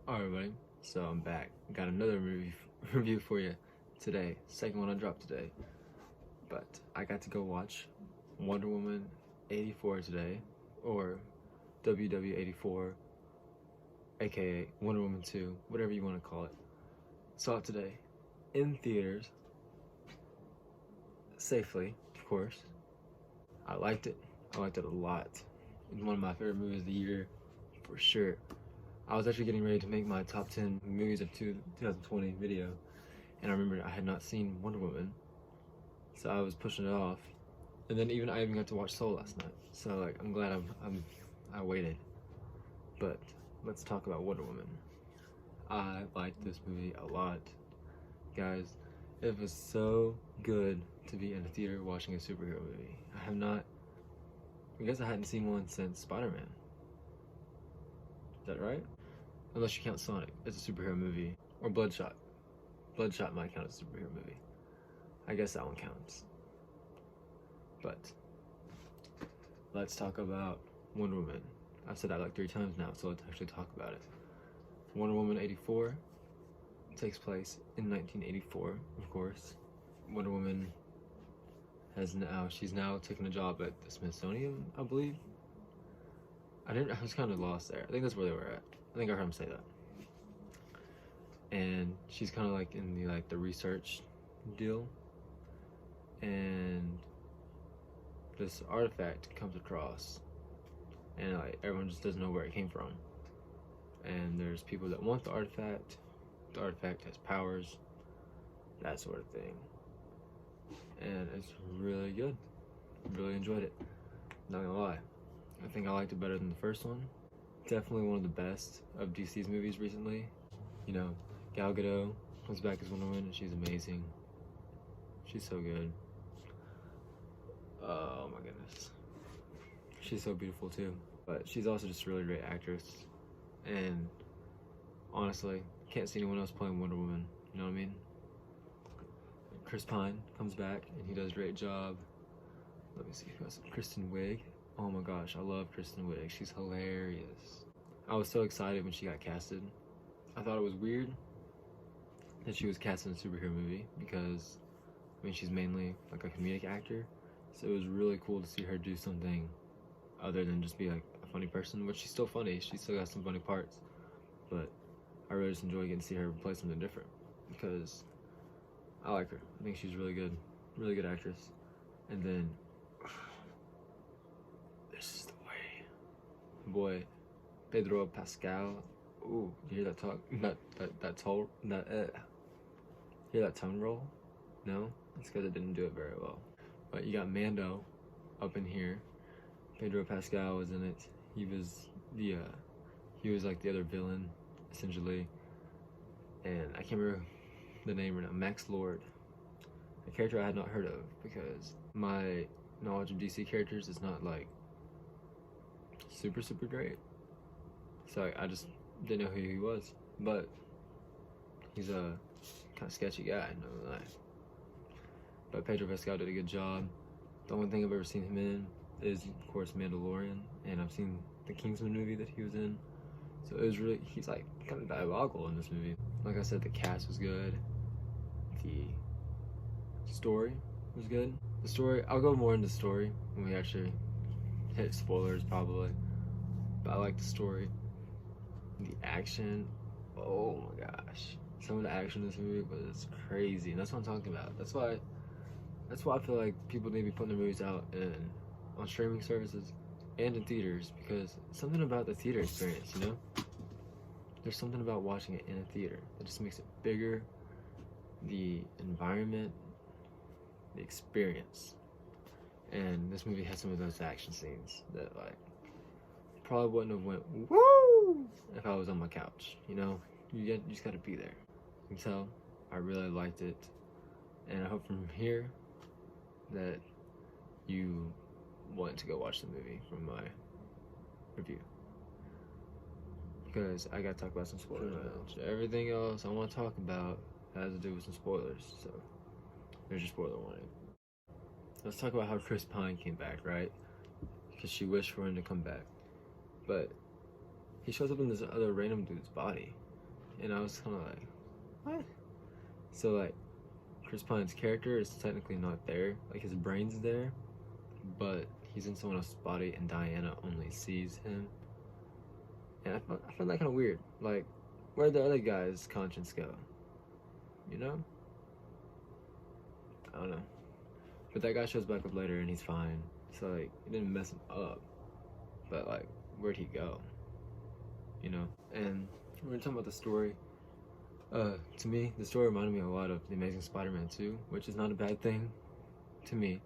Alright everybody, so I'm back. Got another review for you today. Second one I dropped today. But I got to go watch Wonder Woman 84 today, or WW84, aka Wonder Woman 2, whatever you want to call it. Saw it today in theaters, safely, of course. I liked it. I liked it a lot. It's one of my favorite movies of the year, for sure. I was actually getting ready to make my top 10 movies of 2020 video, and I remembered I had not seen Wonder Woman, so I was pushing it off. And then I even got to watch Soul last night, so like I'm glad I waited. But let's talk about Wonder Woman. I liked this movie a lot, guys. It was so good to be in a theater watching a superhero movie. I guess I hadn't seen one since Spider-Man. Is that right? Unless you count Sonic as a superhero movie. Or Bloodshot. Bloodshot might count as a superhero movie. I guess that one counts. But let's talk about Wonder Woman. I've said that like 3 times now, so let's actually talk about it. Wonder Woman 84 takes place in 1984, of course. Wonder Woman she's now taken a job at the Smithsonian, I believe. I was kind of lost there. I think that's where they were at. I think I heard him say that. And she's kind of like in the research deal. And this artifact comes across, and like everyone just doesn't know where it came from. And there's people that want the artifact. The artifact has powers, that sort of thing. And it's really good. Really enjoyed it. Not gonna lie. I think I liked it better than the first one. Definitely one of the best of DC's movies recently. You know, Gal Gadot comes back as Wonder Woman and she's amazing. She's so good. Oh my goodness. She's so beautiful too. But she's also just a really great actress. And honestly, can't see anyone else playing Wonder Woman. You know what I mean? Chris Pine comes back and he does a great job. Let me see who else. Kristen Wiig. Oh my gosh, I love Kristen Wiig. She's hilarious. I was so excited when she got casted. I thought it was weird that she was cast in a superhero movie because, I mean, she's mainly like a comedic actor. So it was really cool to see her do something other than just be like a funny person, which she's still funny. She still got some funny parts. But I really just enjoy getting to see her play something different because I like her. I think she's really good actress. And then this is the way, boy, Pedro Pascal. Ooh, you hear that talk? Hear that tongue roll? No, it's because I didn't do it very well. But you got Mando up in here. Pedro Pascal was in it. He was like the other villain, essentially. And I can't remember the name right now. Max Lord, a character I had not heard of because my knowledge of DC characters is not like super great, so I just didn't know who he was. But he's a kind of sketchy guy, no lie. But Pedro Pascal did a good job. The only thing I've ever seen him in is, of course, Mandalorian, and I've seen the Kingsman movie that he was in. So it was he's like kind of diabolical in this movie. Like I said, the cast was good. The story was good. The story, I'll go more into the story when we actually hit spoilers probably. But I like the story. The action, oh my gosh. Some of the action in this movie was crazy, and that's what I'm talking about. That's why I feel like people need to be putting their movies out on streaming services and in theaters, because something about the theater experience, you know? There's something about watching it in a theater that just makes it bigger. The environment, the experience. And this movie has some of those action scenes that like probably wouldn't have went woo if I was on my couch, you know? You just gotta be there. You can tell I really liked it, and I hope from here that you want to go watch the movie from my review, because I gotta talk about some spoilers. Everything else I want to talk about has to do with some spoilers, so there's your spoiler warning. Let's talk about how Chris Pine came back, right? Because she wished for him to come back, but he shows up in this other random dude's body. and I was kind of like, what? So like, Chris Pine's character is technically not there. Like his brain's there, but he's in someone else's body, and Diana only sees him. And I found that kind of weird. Like, where'd the other guy's conscience go? You know? I don't know. But that guy shows back up later, and he's fine. So like, it didn't mess him up. But like, where'd he go? You know? And we're gonna talk about the story. To me, the story reminded me a lot of The Amazing Spider-Man 2, which is not a bad thing to me.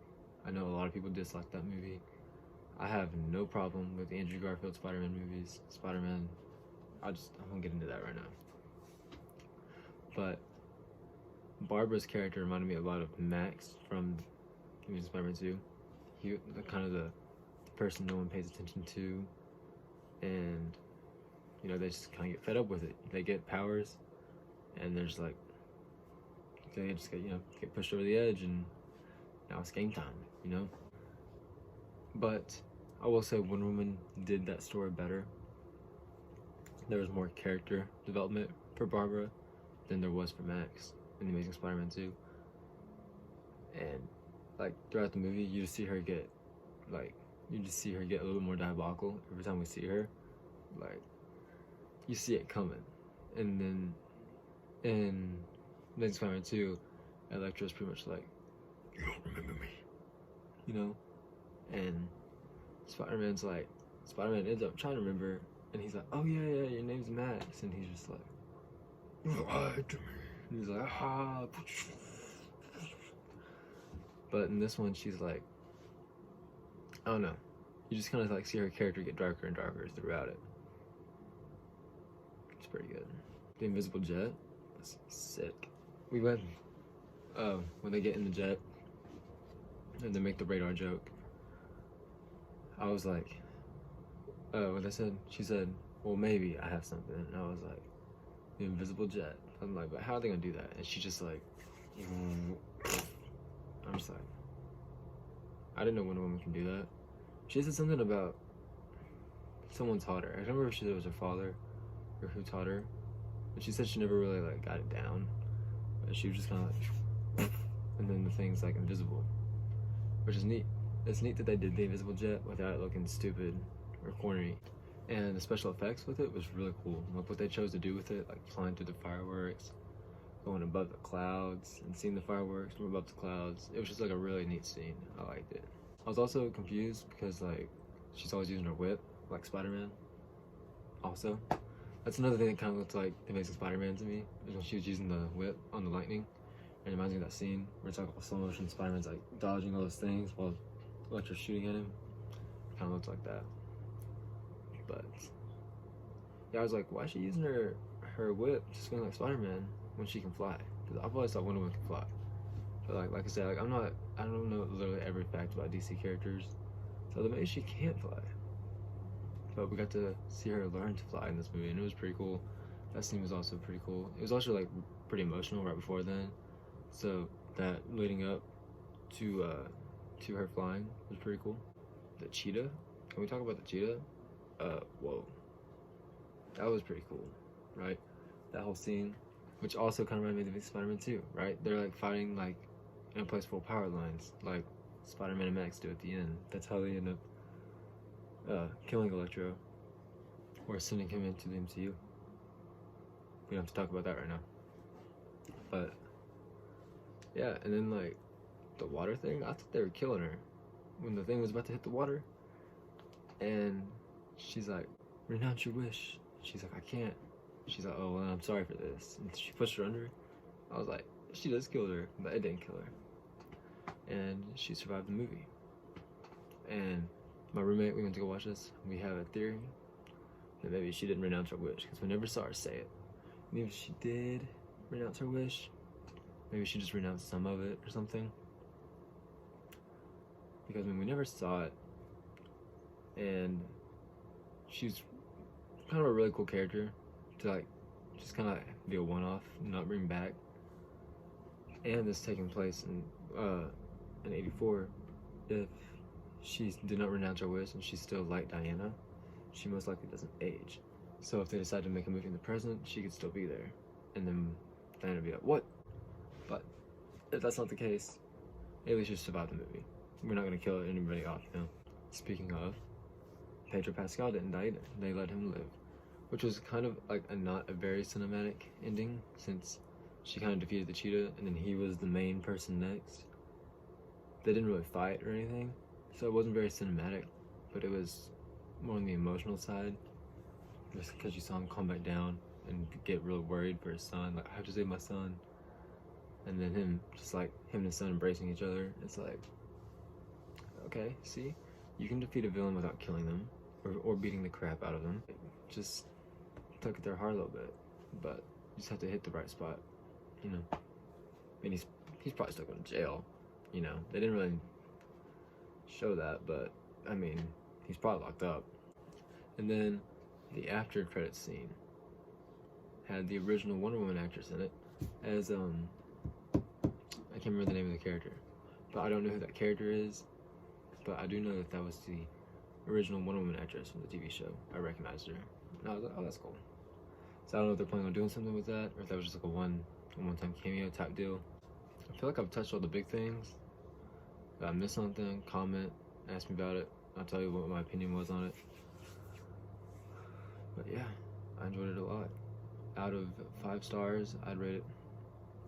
I know a lot of people dislike that movie. I have no problem with Andrew Garfield Spider-Man movies. Spider-Man, I won't get into that right now. But Barbara's character reminded me a lot of Max from The Amazing Spider-Man 2. He kind of the person no one pays attention to, and you know, they just kind of get fed up with it. They get powers, and they're just like, they just get pushed over the edge, and now it's game time, you know? But I will say Wonder Woman did that story better. There was more character development for Barbara than there was for Max in The Amazing Spider-Man 2. And like throughout the movie, you just see her get a little bit more diabolical every time we see her. Like, you see it coming. And then in Amazing Spider-Man 2, Electra's pretty much like, you don't remember me, you know? And Spider-Man ends up trying to remember, and he's like, oh yeah, your name's Max, and he's just like, you lied to me. And he's like, ah. But in this one, she's like, I don't know. You just kind of like see her character get darker and darker throughout it. It's pretty good. The invisible jet, that's sick. We went, when they get in the jet, and they make the radar joke, I was like, what they said? She said, well, maybe I have something. And I was like, the invisible jet. I'm like, but how are they gonna do that? And she just like, I'm just like, I didn't know Wonder Woman can do that. She said something about someone taught her. I don't remember if she said it was her father or who taught her. But she said she never really like got it down. But she was just kind of like, and then the thing's like invisible, which is neat. It's neat that they did the invisible jet without it looking stupid or corny. And the special effects with it was really cool. Like what they chose to do with it, like flying through the fireworks, going above the clouds, and seeing the fireworks from above the clouds. It was just like a really neat scene. I liked it. I was also confused because like she's always using her whip, like Spider-Man. Also, that's another thing that kind of looks like The Amazing Spider-Man to me, is when she was using the whip on the lightning. And it reminds me of that scene where it's like all slow motion, Spider-Man's like dodging all those things while Electra's shooting at him. Kind of looks like that. But yeah, I was like, why is she using her whip to swing like Spider-Man when she can fly? Because I've always thought Wonder Woman can fly. But like I said, like I don't know literally every fact about DC characters, so maybe she can't fly. But we got to see her learn to fly in this movie, and it was pretty cool. That scene was also pretty cool. It was also like pretty emotional right before then, so that leading up to her flying was pretty cool. The cheetah, can we talk about the cheetah? Whoa, that was pretty cool, right? That whole scene, which also kind of reminded me of Spider-Man 2, right? They're like fighting like in a place full of power lines, like Spider-Man and Max do at the end. That's how they end up killing Electro, or sending him into the MCU. We don't have to talk about that right now. But yeah, and then like the water thing, I thought they were killing her when the thing was about to hit the water, and she's like, renounce your wish. She's like, I can't. She's like, oh, well, I'm sorry for this. And she pushed her under. I was like, she just killed her, but it didn't kill her. And she survived the movie. And my roommate, we went to go watch this. We have a theory that maybe she didn't renounce her wish, because we never saw her say it. Maybe she did renounce her wish. Maybe she just renounced some of it or something. Because we never saw it. And she's kind of a really cool character to like just kind of be a one-off, not bring back. And this taking place in 84. If she did not renounce her wish and she's still like Diana, she most likely doesn't age. So if they decide to make a movie in the present, she could still be there. And then Diana would be like, what? But if that's not the case, at least just survive the movie. We're not gonna kill anybody off, you know? Speaking of, Pedro Pascal didn't die either. They let him live. Which was kind of like not a very cinematic ending, since she kind of defeated the cheetah and then he was the main person next. They didn't really fight or anything, so it wasn't very cinematic, but it was more on the emotional side. Just because you saw him calm back down and get real worried for his son, like, I have to save my son. And then him and his son embracing each other. It's like, okay, see, you can defeat a villain without killing them or beating the crap out of them. Just tug at their heart a little bit, but you just have to hit the right spot, you know. I mean, he's probably stuck in jail, you know. They didn't really show that, but I mean, he's probably locked up. And then the after credits scene had the original Wonder Woman actress in it as I can't remember the name of the character, but I don't know who that character is, but I do know that was the original Wonder Woman actress from the TV show. I recognized her, and I was like, oh, that's cool. So I don't know if they're planning on doing something with that, or if that was just like a one-time cameo type deal. I feel like I've touched all the big things. If I missed something, comment, ask me about it. I'll tell you what my opinion was on it. But yeah, I enjoyed it a lot. Out of 5 stars, I'd rate it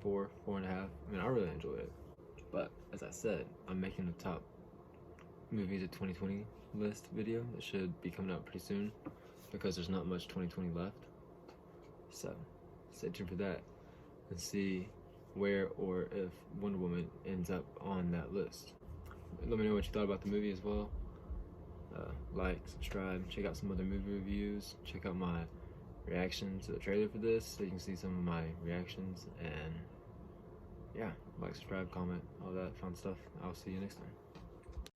4, 4.5. I mean, I really enjoyed it. But as I said, I'm making the top movies of 2020 list video that should be coming out pretty soon because there's not much 2020 left. So stay tuned for that and see where or if Wonder Woman ends up on that list. Let me know what you thought about the movie as well. Like, subscribe, check out some other movie reviews, check out my reaction to the trailer for this so you can see some of my reactions, and yeah, like, subscribe, comment, all that fun stuff. I'll see you next time.